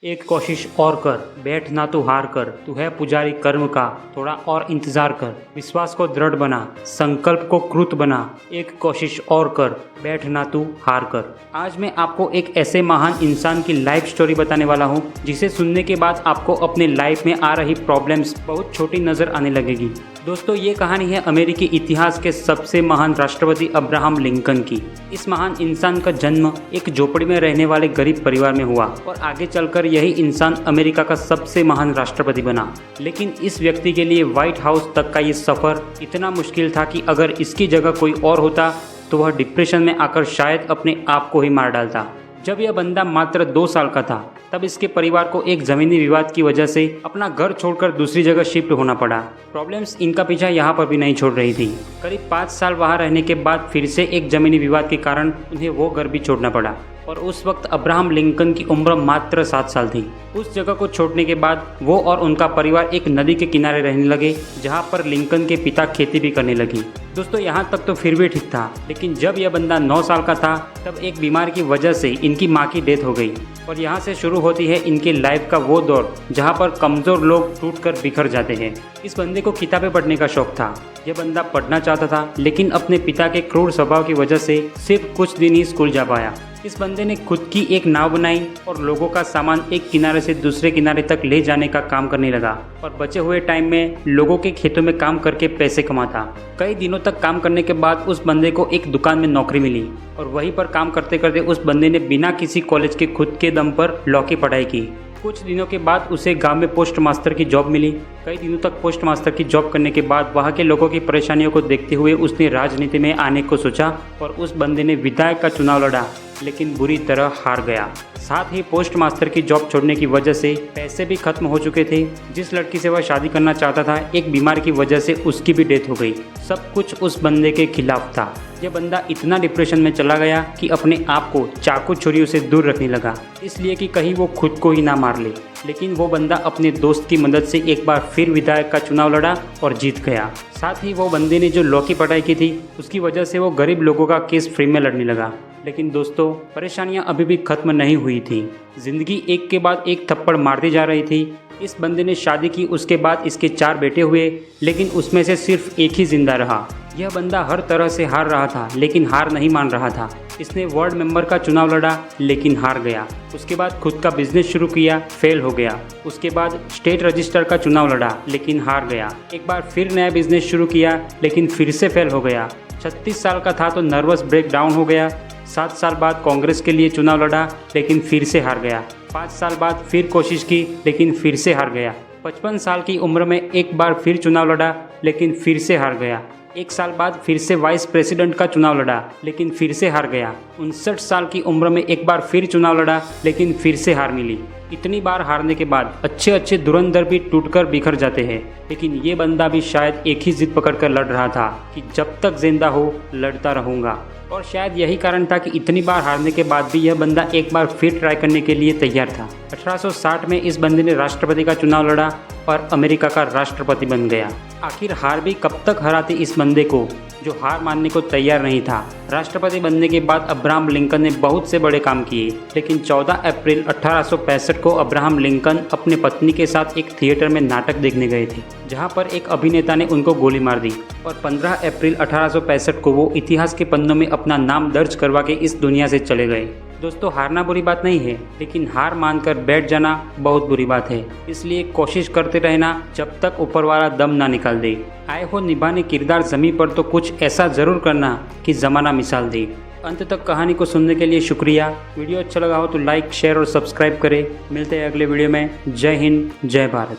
एक कोशिश और कर, बैठ ना तू हार कर, तू है पुजारी कर्म का, थोड़ा और इंतजार कर, विश्वास को दृढ़ बना, संकल्प को कृत बना, एक कोशिश और कर, बैठ ना तू हार कर। आज मैं आपको एक ऐसे महान इंसान की लाइफ स्टोरी बताने वाला हूँ जिसे सुनने के बाद आपको अपने लाइफ में आ रही प्रॉब्लम्स बहुत छोटी नजर आने लगेगी। दोस्तों, ये कहानी है अमेरिकी इतिहास के सबसे महान राष्ट्रपति अब्राहम लिंकन की। इस महान इंसान का जन्म एक झोपड़ी में रहने वाले गरीब परिवार में हुआ और आगे चलकर यही इंसान अमेरिका का सबसे महान राष्ट्रपति बना। लेकिन इस व्यक्ति के लिए व्हाइट हाउस तक का ये सफर इतना मुश्किल था कि अगर इसकी जगह कोई और होता तो वह डिप्रेशन में आकर शायद अपने आप को ही मार डालता। जब यह बंदा मात्र 2 साल का था तब इसके परिवार को एक जमीनी विवाद की वजह से अपना घर छोड़कर दूसरी जगह शिफ्ट होना पड़ा। प्रॉब्लम्स इनका पीछा यहाँ पर भी नहीं छोड़ रही थी। करीब 5 साल वहाँ रहने के बाद फिर से एक जमीनी विवाद के कारण उन्हें वो घर भी छोड़ना पड़ा और उस वक्त अब्राहम लिंकन की उम्र मात्र 7 साल थी। उस जगह को छोड़ने के बाद वो और उनका परिवार एक नदी के किनारे रहने लगे जहाँ पर लिंकन के पिता खेती भी करने लगी। दोस्तों, यहाँ तक तो फिर भी ठीक था, लेकिन जब यह बंदा 9 साल का था तब एक बीमार की वजह से इनकी माँ की डेथ हो गई और यहाँ से शुरू होती है इनके लाइफ का वो दौर जहाँ पर कमज़ोर लोग टूटकर बिखर जाते हैं। इस बंदे को किताबें पढ़ने का शौक था। यह बंदा पढ़ना चाहता था, लेकिन अपने पिता के क्रूर स्वभाव की वजह से सिर्फ कुछ दिन ही स्कूल जा पाया। इस बंदे ने खुद की एक नाव बनाई और लोगों का सामान एक किनारे से दूसरे किनारे तक ले जाने का काम करने लगा और बचे हुए टाइम में लोगों के खेतों में काम करके पैसे कमाता। कई दिनों तक काम करने के बाद उस बंदे को एक दुकान में नौकरी मिली और वहीं पर काम करते करते उस बंदे ने बिना किसी कॉलेज के खुद के दम पर लॉ की पढ़ाई की। कुछ दिनों के बाद उसे गांव में पोस्ट मास्टर की जॉब मिली। कई दिनों तक पोस्ट मास्टर की जॉब करने के बाद वहां के लोगों की परेशानियों को देखते हुए उसने राजनीति में आने को सोचा और उस बंदे ने विधायक का चुनाव लड़ा, लेकिन बुरी तरह हार गया। साथ ही पोस्ट मास्टर की जॉब छोड़ने की वजह से पैसे भी खत्म हो चुके थे। जिस लड़की से वह शादी करना चाहता था, एक बीमार की वजह से उसकी भी डेथ हो गई। सब कुछ उस बंदे के खिलाफ था। यह बंदा इतना डिप्रेशन में चला गया कि अपने आप को चाकू छुरियों से दूर रखने लगा, इसलिए कि कहीं वो खुद को ही ना मार ले। लेकिन वो बंदा अपने दोस्त की मदद से एक बार फिर विधायक का चुनाव लड़ा और जीत गया। साथ ही वो बंदे ने जो लॉ की पढ़ाई की थी उसकी वजह से वो गरीब लोगों का केस फ्री में लड़ने लगा। लेकिन दोस्तों, परेशानियां अभी भी खत्म नहीं हुई थी। जिंदगी एक के बाद एक थप्पड़ मारती जा रही थी। इस बंदे ने शादी की, उसके बाद इसके 4 बेटे हुए, लेकिन उसमें से सिर्फ एक ही जिंदा रहा। यह बंदा हर तरह से हार रहा था, लेकिन हार नहीं मान रहा था। इसने वार्ड मेंबर का चुनाव लड़ा, लेकिन हार गया। उसके बाद खुद का बिजनेस शुरू किया, फेल हो गया। उसके बाद स्टेट रजिस्टर का चुनाव लड़ा, लेकिन हार गया। एक बार फिर नया बिजनेस शुरू किया, लेकिन फिर से फेल हो गया। 36 साल का था तो नर्वस ब्रेक डाउन हो गया। 7 साल बाद कांग्रेस के लिए चुनाव लड़ा, लेकिन फिर से हार गया। 5 साल बाद फिर कोशिश की, लेकिन फिर से हार गया। 55 साल की उम्र में एक बार फिर चुनाव लड़ा, लेकिन फिर से हार गया। 1 साल बाद फिर से वाइस प्रेसिडेंट का चुनाव लड़ा, लेकिन फिर से हार गया। 59 साल की उम्र में एक बार फिर चुनाव लड़ा, लेकिन फिर से हार मिली। इतनी बार हारने के बाद अच्छे अच्छे धुरंधर भी टूटकर बिखर जाते हैं, लेकिन ये बंदा भी शायद एक ही जिद पकड़कर लड़ रहा था कि जब तक जिंदा हो लड़ता रहूंगा। और शायद यही कारण था कि इतनी बार हारने के बाद भी यह बंदा एक बार फिर ट्राई करने के लिए तैयार था। 1860 में इस बंदे ने राष्ट्रपति का चुनाव लड़ा और अमेरिका का राष्ट्रपति बन गया। आखिर हार भी कब तक हराती इस बंदे को, जो हार मानने को तैयार नहीं था। राष्ट्रपति बनने के बाद अब्राहम लिंकन ने बहुत से बड़े काम किए, लेकिन 14 अप्रैल 1865 को अब्राहम लिंकन अपने पत्नी के साथ एक थिएटर में नाटक देखने गए थे, जहां पर एक अभिनेता ने उनको गोली मार दी और 15 अप्रैल 1865 को वो इतिहास के पन्नों में अपना नाम दर्ज करवा के इस दुनिया से चले गए। दोस्तों, हारना बुरी बात नहीं है, लेकिन हार मानकर बैठ जाना बहुत बुरी बात है। इसलिए कोशिश करते रहना जब तक ऊपर वाला दम ना निकाल दे। आए हो निभाने किरदार ज़मीं पर तो कुछ ऐसा ज़रूर करना कि ज़माना मिसाल दे। अंत तक कहानी को सुनने के लिए शुक्रिया। वीडियो अच्छा लगा हो तो लाइक, शेयर और सब्सक्राइब करें। मिलते हैं अगले वीडियो में। जय हिंद, जय भारत।